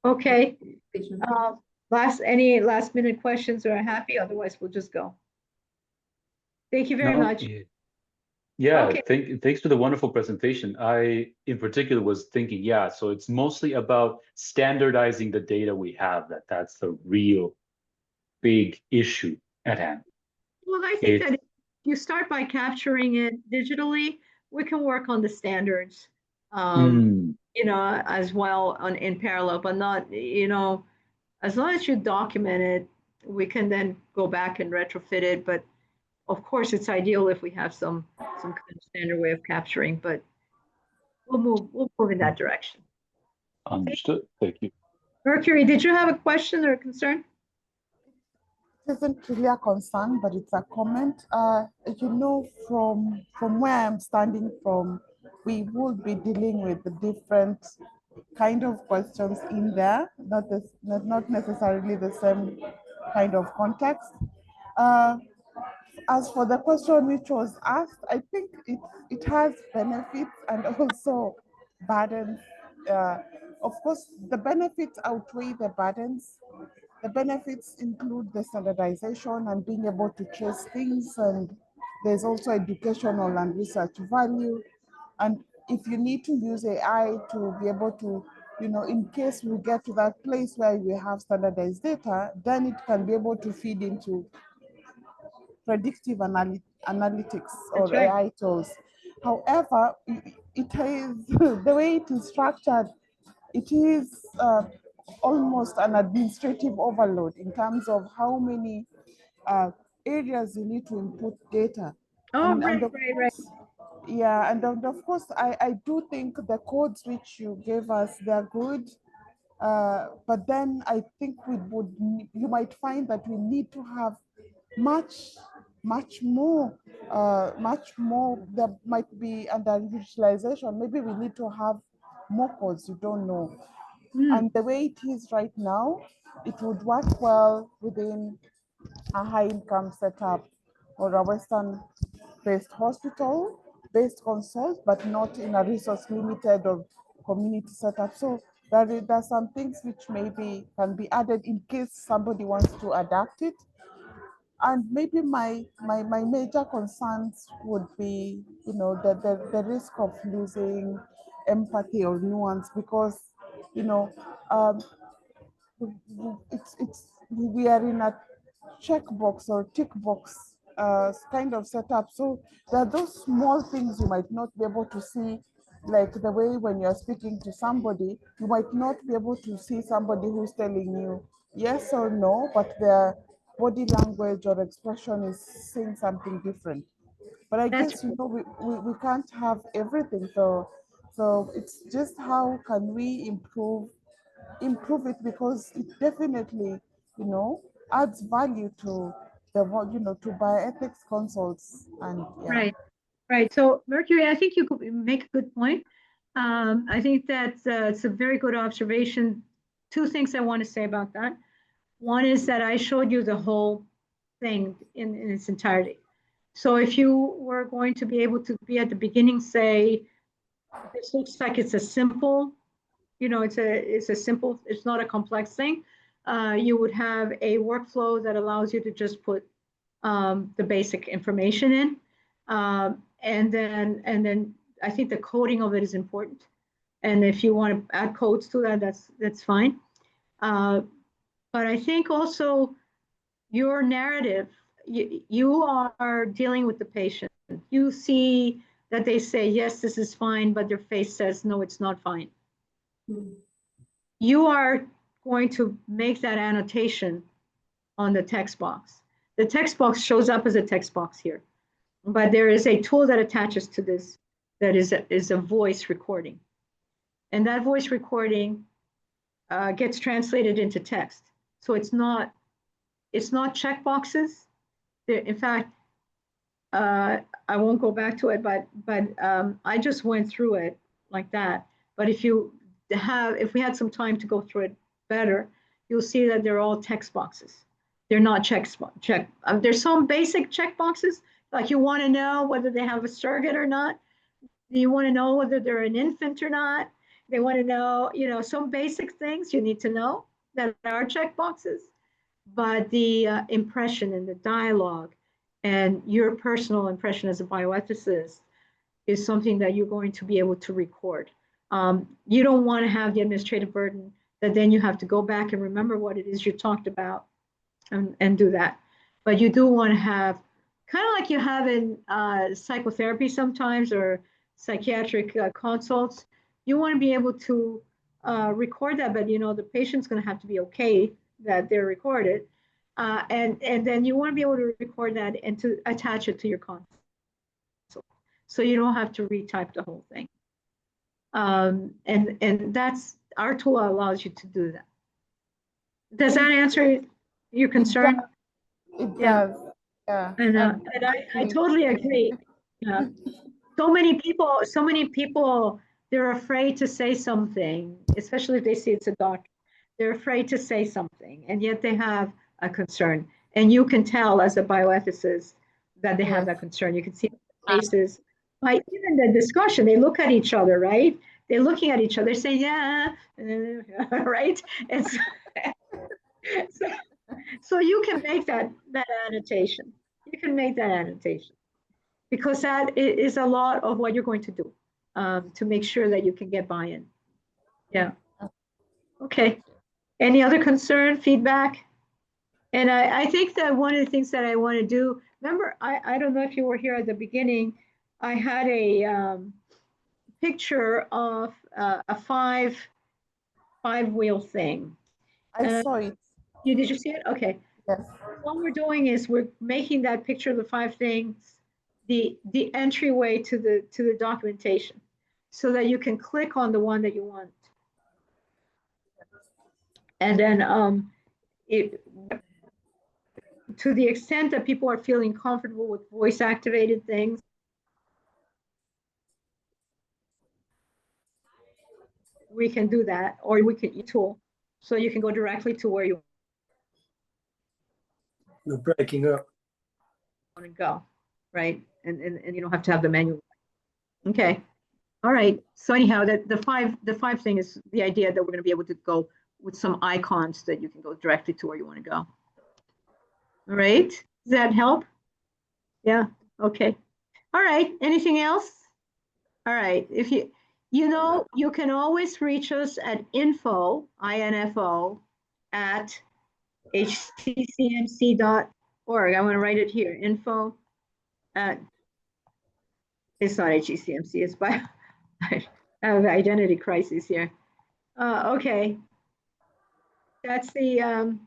Okay. Any last minute questions are happy? Otherwise, we'll just go. Thank you very much. Yeah, Okay. thanks for the wonderful presentation. I, in particular, was thinking, so it's mostly about standardizing the data we have, that's the real big issue at hand. Well, I think that if you start by capturing it digitally, we can work on the standards, as well in parallel, but not, as long as you document it, we can then go back and retrofit it. But of course, it's ideal if we have some kind of standard way of capturing, but we'll move in that direction. Understood. Thank you. Mercury, did you have a question or a concern? It isn't really a concern, but it's a comment. From where I'm standing from, we would be dealing with the different kind of questions in there, not necessarily the same kind of context. As for the question which was asked, I think it has benefits and also burdens. Of course, the benefits outweigh the burdens. The benefits include the standardization and being able to trace things, and there's also educational and research value. And if you need to use AI to be able to, in case we get to that place where we have standardized data, then it can be able to feed into predictive analytics or That's right. AI tools. However, it is the way it is structured, it is almost an administrative overload in terms of how many areas you need to input data. Oh, And right, of right, right. course, yeah, and of course, I do think the codes which you gave us, they're good. But then I think you might find that we need to have much more. There might be underutilization. Maybe we need to have more codes, you don't know. And the way it is right now, it would work well within a high income setup or a Western based hospital based consult, but not in a resource limited or community setup. So there's some things which maybe can be added in case somebody wants to adapt it. And maybe my major concerns would be, the risk of losing empathy or nuance, because, um, we are in a checkbox or tick box kind of setup. So there are those small things you might not be able to see, like the way when you're speaking to somebody, you might not be able to see somebody who's telling you yes or no, but their body language or expression is saying something different. But I That's guess, we can't have everything. So it's just how can we improve it, because it definitely, adds value to to bioethics consults. And yeah. right, right. So Mercury, I think you could make a good point. I think that's it's a very good observation. Two things I want to say about that. One is that I showed you the whole thing in its entirety. So if you were going to be able to be at the beginning, say, this looks like it's a simple, it's a simple, it's not a complex thing. You would have a workflow that allows you to just put the basic information in. And then I think the coding of it is important. And if you want to add codes to that, that's fine. But I think also your narrative, you are dealing with the patient. You see that they say, yes, this is fine, but their face says, no, it's not fine. You are going to make that annotation on the text box. The text box shows up as a text box here, but there is a tool that attaches to this that is a voice recording. And that voice recording gets translated into text. So it's not check boxes. In fact, I won't go back to it, but I just went through it like that. But if we had some time to go through it better, you'll see that they're all text boxes. They're not check. There's some basic check boxes, like you want to know whether they have a surrogate or not. You want to know whether they're an infant or not. They want to know, some basic things you need to know that are check boxes. But the impression and the dialogue and your personal impression as a bioethicist is something that you're going to be able to record. You don't want to have the administrative burden that then you have to go back and remember what it is you talked about and do that. But you do want to have, kind of like you have in psychotherapy sometimes, or psychiatric consults, you want to be able to record that, but the patient's going to have to be okay that they're recorded. And then you want to be able to record that and to attach it to your console. So you don't have to retype the whole thing. And our tool allows you to do that. Does that answer your concern? It Yeah. does. Yeah. And I totally agree. Yeah. So many people, they're afraid to say something, especially if they see it's a doctor. They're afraid to say something, and yet they have a concern. And you can tell as a bioethicist that they have that concern. You can see their faces. By even the discussion, they look at each other, right? They're looking at each other saying, yeah, right? And so, so, so you can make that annotation. You can make that annotation because that is a lot of what you're going to do to make sure that you can get buy-in. Yeah. Okay. Any other concern, feedback? And I think that one of the things that I want to do, remember, I don't know if you were here at the beginning, I had a picture of a five-wheel thing. I saw it. Did you see it? Okay. Yes. What we're doing is we're making that picture of the five things the entryway to the documentation, so that you can click on the one that you want, and then to the extent that people are feeling comfortable with voice activated things, we can do that, or we can tool, so you can go directly to where you You're breaking up. want to go, right? And you don't have to have the manual. Okay. All right. So anyhow, that the five thing is the idea that we're going to be able to go with some icons that you can go directly to where you want to go. All right. Does that help? Yeah. Okay. All right. Anything else? All right. If you can always reach us at info at hccmc.org. I'm going to write it here. Info at, it's not HCCMC, it's by, I have an identity crisis here. Okay. That's the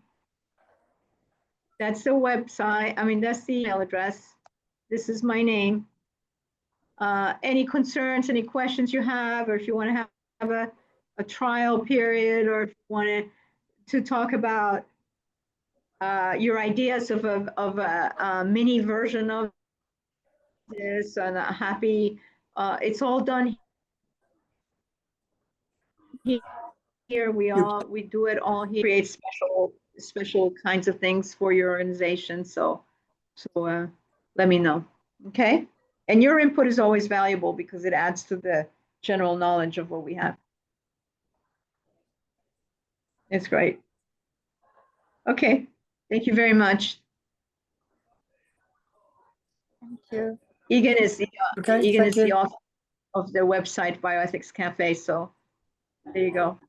website. I mean, that's the email address. This is my name. Any concerns, any questions you have, or if you want to have a trial period, or if you want to talk about your ideas of a mini version of this, and happy, it's all done here. We do it all here. Create special kinds of things for your organization. So let me know. Okay. And your input is always valuable because it adds to the general knowledge of what we have. It's great. Okay. Thank you very much. Thank you. Egan is the author of the website BioEthx Café. So there you go.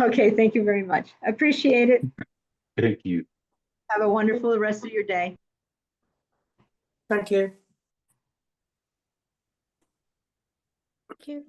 Okay. Thank you very much. I appreciate it. Thank you. Have a wonderful rest of your day. Thank you. Thank you.